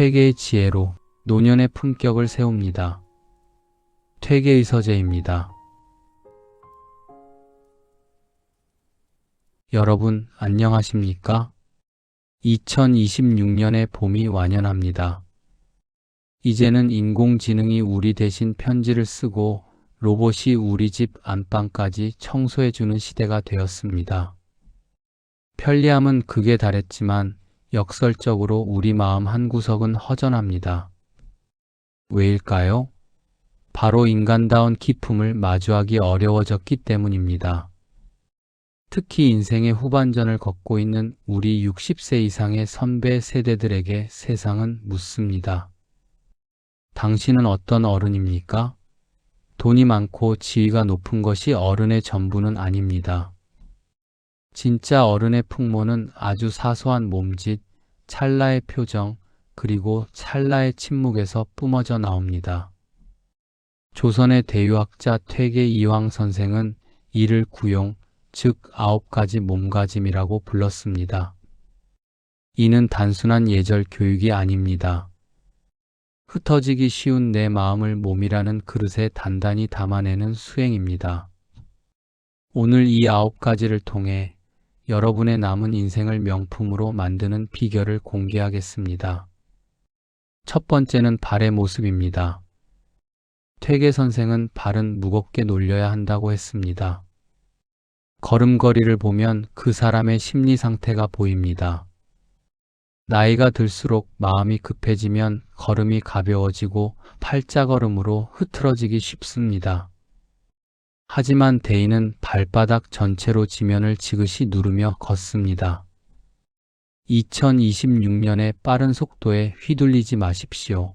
퇴계의 지혜로 노년의 품격을 세웁니다. 퇴계의 서재입니다. 여러분 안녕하십니까? 2026년의 봄이 완연합니다. 이제는 인공지능이 우리 대신 편지를 쓰고 로봇이 우리 집 안방까지 청소해주는 시대가 되었습니다. 편리함은 극에 달했지만 역설적으로 우리 마음 한구석은 허전합니다. 왜일까요? 바로 인간다운 기품을 마주하기 어려워졌기 때문입니다. 특히 인생의 후반전을 걷고 있는 우리 60세 이상의 선배 세대들에게 세상은 묻습니다. 당신은 어떤 어른입니까? 돈이 많고 지위가 높은 것이 어른의 전부는 아닙니다. 진짜 어른의 풍모는 아주 사소한 몸짓, 찰나의 표정, 그리고 찰나의 침묵에서 뿜어져 나옵니다. 조선의 대유학자 퇴계 이황 선생은 이를 구용, 즉 9가지 몸가짐이라고 불렀습니다. 이는 단순한 예절 교육이 아닙니다. 흩어지기 쉬운 내 마음을 몸이라는 그릇에 단단히 담아내는 수행입니다. 오늘 이 9가지를 통해 여러분의 남은 인생을 명품으로 만드는 비결을 공개하겠습니다. 첫 번째는 발의 모습입니다. 퇴계 선생은 발은 무겁게 놀려야 한다고 했습니다. 걸음걸이를 보면 그 사람의 심리 상태가 보입니다. 나이가 들수록 마음이 급해지면 걸음이 가벼워지고 팔자걸음으로 흐트러지기 쉽습니다. 하지만 대인은 발바닥 전체로 지면을 지그시 누르며 걷습니다. 2026년의 빠른 속도에 휘둘리지 마십시오.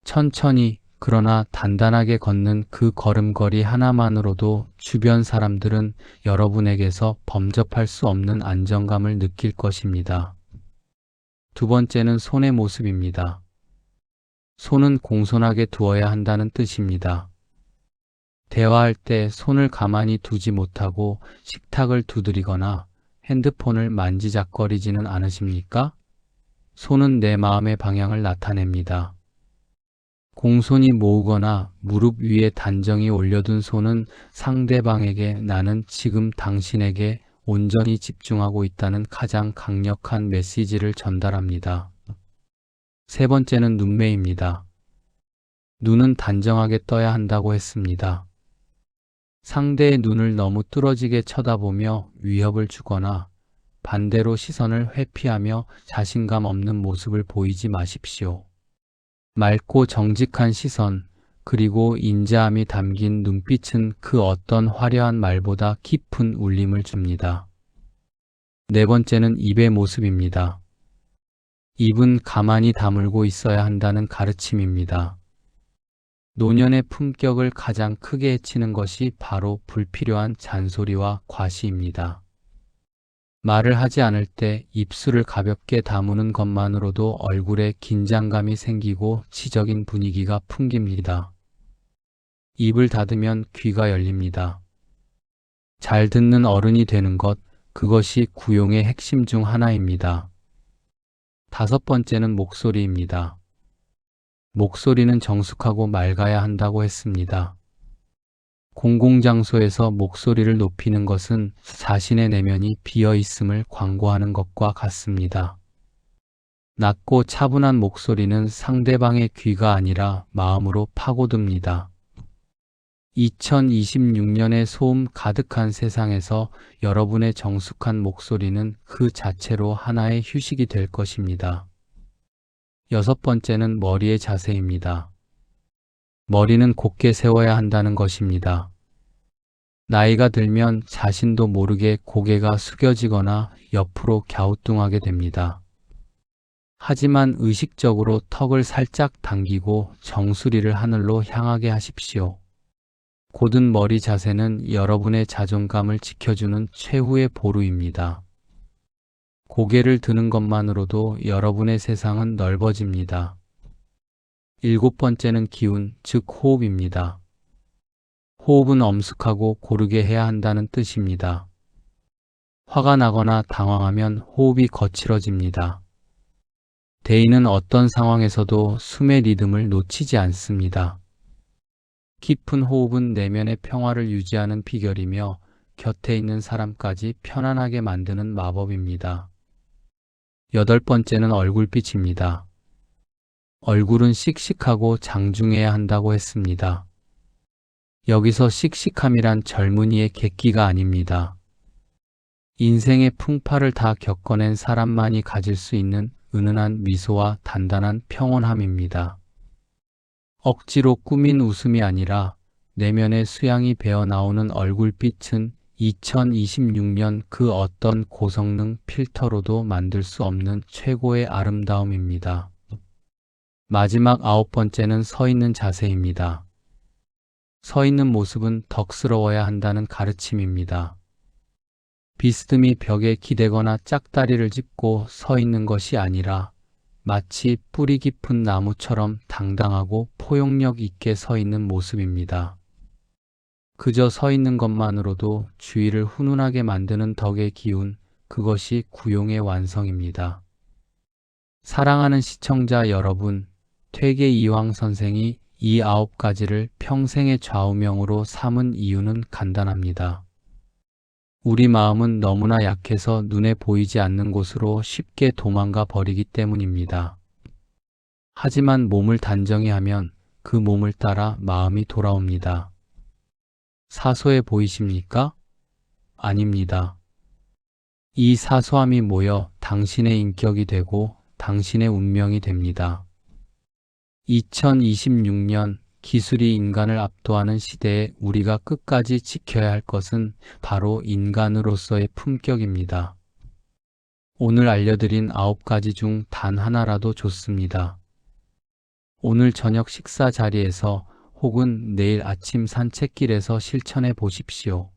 천천히 그러나 단단하게 걷는 그 걸음걸이 하나만으로도 주변 사람들은 여러분에게서 범접할 수 없는 안정감을 느낄 것입니다. 두 번째는 손의 모습입니다. 손은 공손하게 두어야 한다는 뜻입니다. 대화할 때 손을 가만히 두지 못하고 식탁을 두드리거나 핸드폰을 만지작거리지는 않으십니까? 손은 내 마음의 방향을 나타냅니다. 공손히 모으거나 무릎 위에 단정히 올려둔 손은 상대방에게 나는 지금 당신에게 온전히 집중하고 있다는 가장 강력한 메시지를 전달합니다. 세 번째는 눈매입니다. 눈은 단정하게 떠야 한다고 했습니다. 상대의 눈을 너무 뚫어지게 쳐다보며 위협을 주거나 반대로 시선을 회피하며 자신감 없는 모습을 보이지 마십시오. 맑고 정직한 시선, 그리고 인자함이 담긴 눈빛은 그 어떤 화려한 말보다 깊은 울림을 줍니다. 네 번째는 입의 모습입니다. 입은 가만히 다물고 있어야 한다는 가르침입니다. 노년의 품격을 가장 크게 해치는 것이 바로 불필요한 잔소리와 과시입니다. 말을 하지 않을 때 입술을 가볍게 다무는 것만으로도 얼굴에 긴장감이 생기고 지적인 분위기가 풍깁니다. 입을 닫으면 귀가 열립니다. 잘 듣는 어른이 되는 것, 그것이 구용의 핵심 중 하나입니다. 다섯 번째는 목소리입니다. 목소리는 정숙하고 맑아야 한다고 했습니다. 공공장소에서 목소리를 높이는 것은 자신의 내면이 비어 있음을 광고하는 것과 같습니다. 낮고 차분한 목소리는 상대방의 귀가 아니라 마음으로 파고듭니다. 2026년의 소음 가득한 세상에서 여러분의 정숙한 목소리는 그 자체로 하나의 휴식이 될 것입니다. 여섯 번째는 머리의 자세입니다. 머리는 곧게 세워야 한다는 것입니다. 나이가 들면 자신도 모르게 고개가 숙여지거나 옆으로 갸우뚱하게 됩니다. 하지만 의식적으로 턱을 살짝 당기고 정수리를 하늘로 향하게 하십시오. 곧은 머리 자세는 여러분의 자존감을 지켜주는 최후의 보루입니다. 고개를 드는 것만으로도 여러분의 세상은 넓어집니다. 일곱 번째는 기운, 즉 호흡입니다. 호흡은 엄숙하고 고르게 해야 한다는 뜻입니다. 화가 나거나 당황하면 호흡이 거칠어집니다. 대인은 어떤 상황에서도 숨의 리듬을 놓치지 않습니다. 깊은 호흡은 내면의 평화를 유지하는 비결이며 곁에 있는 사람까지 편안하게 만드는 마법입니다. 여덟 번째는 얼굴빛입니다. 얼굴은 씩씩하고 장중해야 한다고 했습니다. 여기서 씩씩함이란 젊은이의 객기가 아닙니다. 인생의 풍파를 다 겪어낸 사람만이 가질 수 있는 은은한 미소와 단단한 평온함입니다. 억지로 꾸민 웃음이 아니라 내면의 수양이 배어나오는 얼굴빛은 2026년 그 어떤 고성능 필터로도 만들 수 없는 최고의 아름다움입니다. 마지막 아홉 번째는 서 있는 자세입니다. 서 있는 모습은 덕스러워야 한다는 가르침입니다. 비스듬히 벽에 기대거나 짝다리를 짚고 서 있는 것이 아니라 마치 뿌리 깊은 나무처럼 당당하고 포용력 있게 서 있는 모습입니다. 그저 서 있는 것만으로도 주위를 훈훈하게 만드는 덕의 기운, 그것이 구용의 완성입니다. 사랑하는 시청자 여러분, 퇴계 이황 선생이 이 9가지를 평생의 좌우명으로 삼은 이유는 간단합니다. 우리 마음은 너무나 약해서 눈에 보이지 않는 곳으로 쉽게 도망가 버리기 때문입니다. 하지만 몸을 단정히 하면 그 몸을 따라 마음이 돌아옵니다. 사소해 보이십니까? 아닙니다. 이 사소함이 모여 당신의 인격이 되고 당신의 운명이 됩니다. 2026년 기술이 인간을 압도하는 시대에 우리가 끝까지 지켜야 할 것은 바로 인간으로서의 품격입니다. 오늘 알려드린 9가지 중 단 하나라도 좋습니다. 오늘 저녁 식사 자리에서 혹은 내일 아침 산책길에서 실천해 보십시오.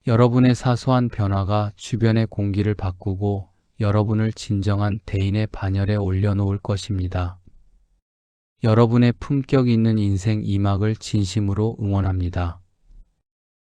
여러분의 사소한 변화가 주변의 공기를 바꾸고 여러분을 진정한 대인의 반열에 올려놓을 것입니다. 여러분의 품격 있는 인생 2막을 진심으로 응원합니다.